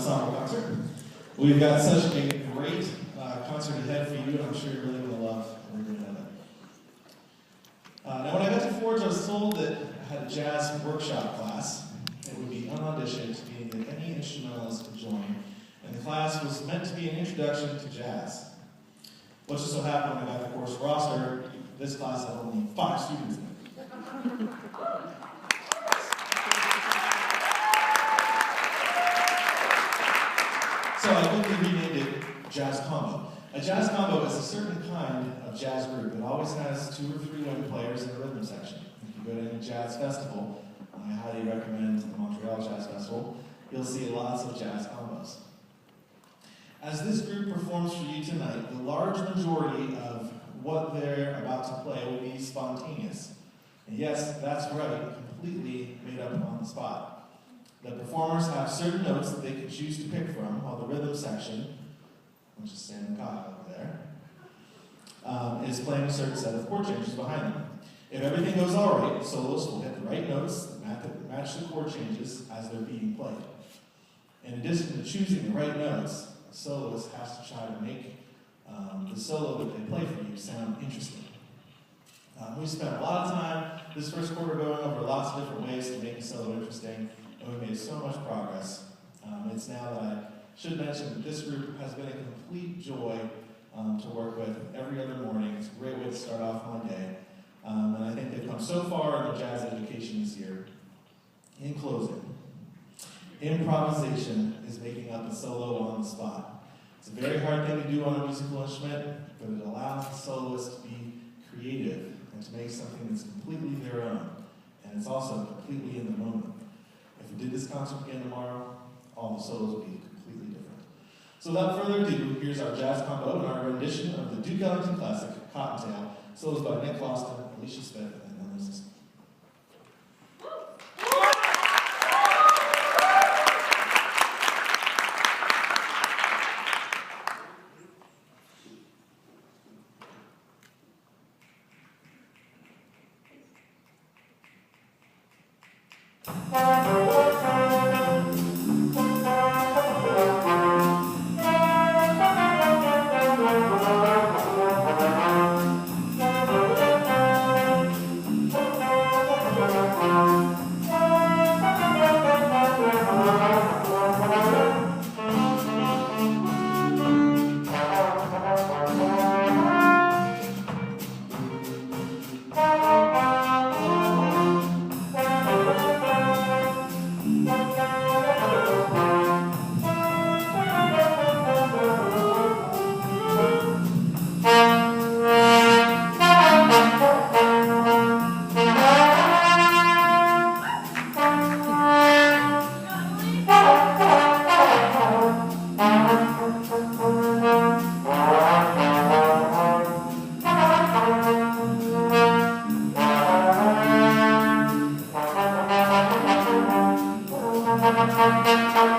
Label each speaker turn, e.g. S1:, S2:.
S1: ensemble concert. We've got such a great concert ahead for you, and I'm sure you're really going to love every minute of it. Now, when I got to Forge, I was told that I had a jazz workshop class. It would be unauditioned, meaning that any instrumentalist could join, and the class was meant to be an introduction to jazz. What just so happened when I got the course roster, this class had only 5 students in it. So I quickly renamed it Jazz Combo. A jazz combo is a certain kind of jazz group. It always has 2 or 3 wind players in a rhythm section. If you go to any jazz festival, I highly recommend the Montreal Jazz Festival, you'll see lots of jazz combos. As this group performs for you tonight, the large majority of what they're about to play will be spontaneous. And yes, that's right, completely made up on the spot. The performers have certain notes that they can choose to pick from, while the rhythm section, which is Sam Kyle over there, is playing a certain set of chord changes behind them. If everything goes all right, the soloists will hit the right notes that match the chord changes as they're being played. In addition to choosing the right notes, a soloist has to try to make the solo that they play for you sound interesting. We spent a lot of time this first quarter going over lots of different ways to make a solo interesting, and we made so much progress. It's now that I should mention that this group has been a complete joy to work with every other morning. It's a great way to start off my day. And I think they've come so far in their jazz education this year. In closing, improvisation is making up a solo on the spot. It's a very hard thing to do on a musical instrument, but it allows the soloist to be creative and to make something that's completely their own. And it's also completely in the moment. If we did this concert again tomorrow, all the solos would be completely different. So without further ado, here's our jazz combo and our rendition of the Duke Ellington classic, Cottontail, solos by Nick Lawson, Alicia Smith, and Emily Sisson.
S2: Thank you.